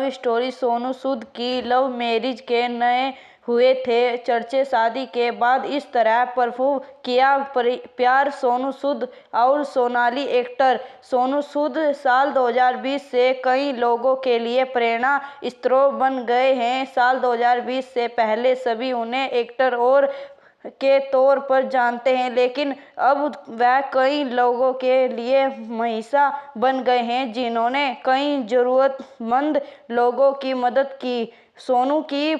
Love story Sonu Sood की love marriage के नए हुए थे चर्चे। शादी के बाद इस तरह परफॉर्म किया प्यार सोनू सूद और सोनाली। एक्टर सोनू सूद साल 2020 से कई लोगों के लिए प्रेरणा स्रोत बन गए हैं। साल 2020 से पहले सभी उन्हें एक्टर और के तौर पर जानते हैं, लेकिन अब वह कई लोगों के लिए महिसा बन गए हैं जिन्होंने कई जरूरतमंद लोगों की मदद की। सोनू की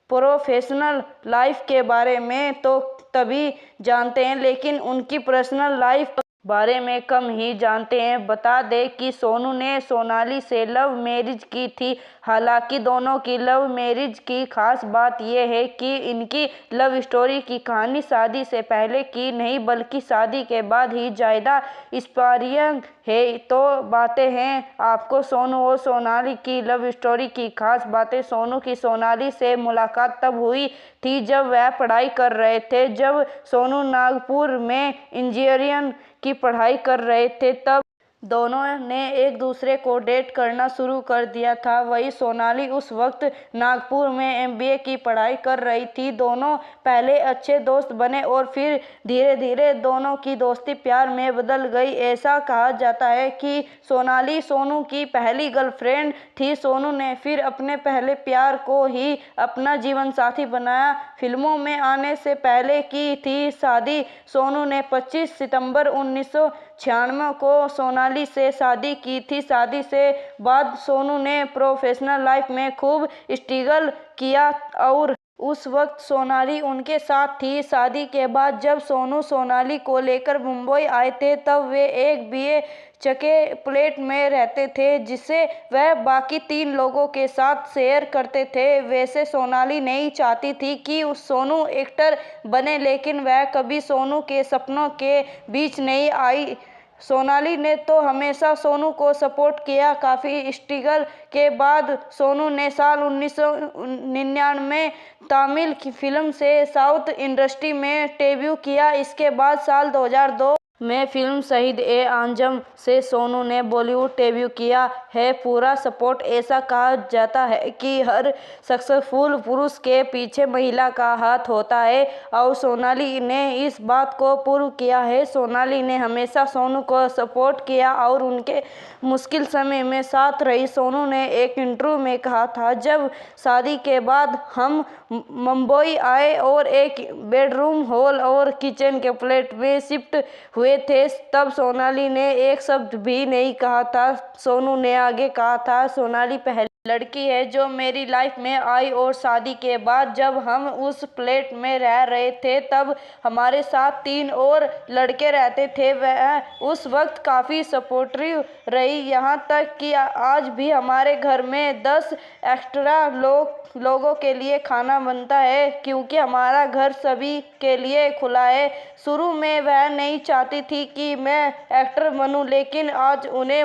प्रोफेशनल लाइफ के बारे में तो तभी जानते हैं, लेकिन उनकी पर्सनल लाइफ बारे में कम ही जानते हैं। बता दें कि सोनू ने सोनाली से लव मैरिज की थी। हालांकि दोनों की लव मैरिज की खास बात यह है कि इनकी लव स्टोरी की कहानी शादी से पहले की नहीं बल्कि शादी के बाद ही ज़्यादा इंस्पायरिंग है। तो बातें हैं आपको सोनू और सोनाली की लव स्टोरी की खास बातें। सोनू की सोनाली से मुलाकात तब हुई थी जब वह पढ़ाई कर रहे थे। जब सोनू नागपुर में इंजीनियरिंग की पढ़ाई कर रहे थे तब दोनों ने एक दूसरे को डेट करना शुरू कर दिया था। वही सोनाली उस वक्त नागपुर में एमबीए की पढ़ाई कर रही थी। दोनों पहले अच्छे दोस्त बने और फिर धीरे धीरे दोनों की दोस्ती प्यार में बदल गई। ऐसा कहा जाता है कि सोनाली सोनू की पहली गर्लफ्रेंड थी। सोनू ने फिर अपने पहले प्यार को ही अपना जीवन साथी बनाया। फिल्मों में आने से पहले की थी शादी। सोनू ने 25 सितंबर 1996 को सोनाली से शादी की थी। शादी से बाद सोनू ने प्रोफेशनल लाइफ में खूब स्ट्रगल किया और उस वक्त सोनाली उनके साथ थी। शादी के बाद जब सोनू सोनाली को लेकर मुंबई आए थे तब वे एक बीए चके फ्लैट में रहते थे जिसे वह बाकी 3 लोगों के साथ शेयर करते थे। वैसे सोनाली नहीं चाहती थी कि सोनू एक्टर बने, लेकिन वह कभी सोनू के सपनों के बीच नहीं आई। सोनाली ने तो हमेशा सोनू को सपोर्ट किया। काफ़ी स्ट्रगल के बाद सोनू ने साल 1999 तमिल फिल्म से साउथ इंडस्ट्री में डेब्यू किया। इसके बाद साल 2002 में फिल्म शहीद-ए-आजम से सोनू ने बॉलीवुड डेब्यू किया है। पूरा सपोर्ट। ऐसा कहा जाता है कि हर सक्सेसफुल पुरुष के पीछे महिला का हाथ होता है और सोनाली ने इस बात को प्रूव किया है। सोनाली ने हमेशा सोनू को सपोर्ट किया और उनके मुश्किल समय में साथ रही। सोनू ने एक इंटरव्यू में कहा था, जब शादी के बाद हम मुंबई आए और एक बेडरूम, हॉल और किचन के फ्लैट में शिफ्ट हुए थे तब सोनाली ने एक शब्द भी नहीं कहा था। सोनू ने आगे कहा था, सोनाली पहली लड़की है जो मेरी लाइफ में आई और शादी के बाद जब हम उस फ्लैट में रह रहे थे तब हमारे साथ 3 और लड़के रहते थे। वह उस वक्त काफ़ी सपोर्टिव रही, यहाँ तक कि आज भी हमारे घर में 10 एक्स्ट्रा लोगों के लिए खाना बनता है क्योंकि हमारा घर सभी के लिए खुला है। शुरू में वह नहीं चाहती थी कि मैं एक्टर बनूं, लेकिन आज उन्हें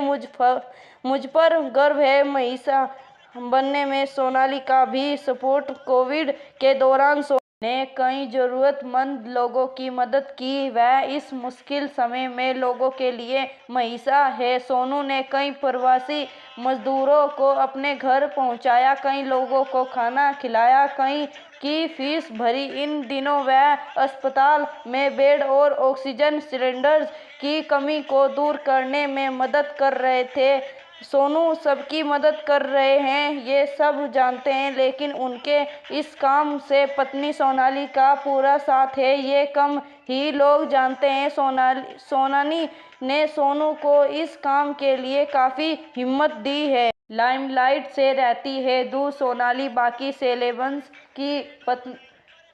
मुझ पर गर्व है। महिसा बनने में सोनाली का भी सपोर्ट। कोविड के दौरान ने कई जरूरतमंद लोगों की मदद की। वह इस मुश्किल समय में लोगों के लिए महिसा है। सोनू ने कई प्रवासी मजदूरों को अपने घर पहुंचाया, कई लोगों को खाना खिलाया, कई की फीस भरी। इन दिनों वह अस्पताल में बेड और ऑक्सीजन सिलेंडर्स की कमी को दूर करने में मदद कर रहे थे। सोनू सबकी मदद कर रहे हैं, ये सब जानते हैं, लेकिन उनके इस काम से पत्नी सोनाली का पूरा साथ है, ये कम ही लोग जानते हैं। सोनाली ने सोनू को इस काम के लिए काफ़ी हिम्मत दी है। लाइमलाइट से रहती है दूर। सोनाली बाकी सेलेब्स की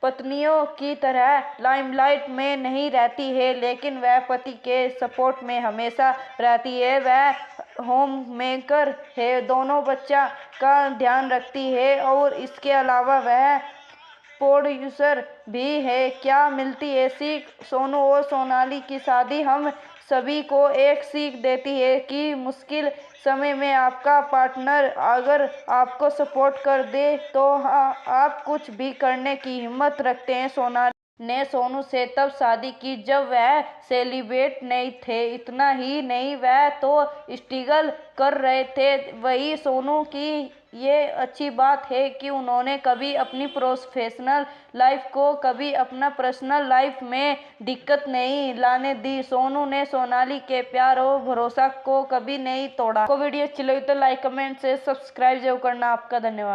पत्नियों की तरह लाइमलाइट में नहीं रहती है, लेकिन वह पति के सपोर्ट में हमेशा रहती है। वह होममेकर है, दोनों बच्चा का ध्यान रखती है और इसके अलावा वह प्रोड्यूसर भी है। क्या मिलती है सीख? सोनू और सोनाली की शादी हम सभी को एक सीख देती है कि मुश्किल समय में आपका पार्टनर अगर आपको सपोर्ट कर दे तो आप कुछ भी करने की हिम्मत रखते हैं। सोनाली ने सोनू से तब शादी की जब वह सेलिब्रेट नहीं थे। इतना ही नहीं, वह तो स्ट्रगल कर रहे थे। वही सोनू की ये अच्छी बात है कि उन्होंने कभी अपनी प्रोफेशनल लाइफ को, कभी अपना पर्सनल लाइफ में दिक्कत नहीं लाने दी। सोनू ने सोनाली के प्यार और भरोसा को कभी नहीं तोड़ा। को वीडियो अच्छी लगी तो लाइक, कमेंट से सब्सक्राइब जरूर करना। आपका धन्यवाद।